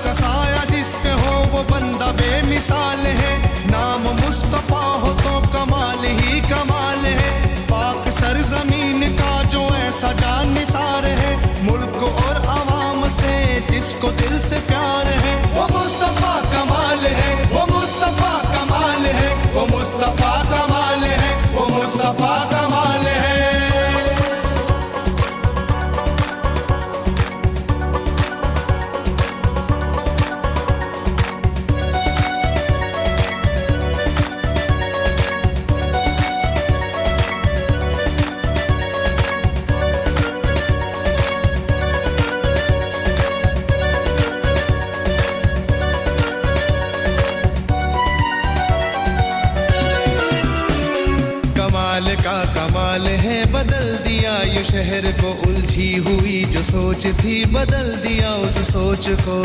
का साया जिस पे हो वो बंदा बेमिसाल है। नाम मुस्तफा हो तो कमाल ही कमाल है। पाक सरजमीन का जो ऐसा जान निसार है, मुल्क और अवाम से जिसको दिल से प्यार है, वो मुस्तफा कमाल है, वो मुस्तफा कमाल है, वो मुस्तफा कमाल है, वो मुस्तफा कमाल है। कमाल का कमाल है, बदल दिया ये शहर को। उलझी हुई जो सोच थी, बदल दिया उस सोच को।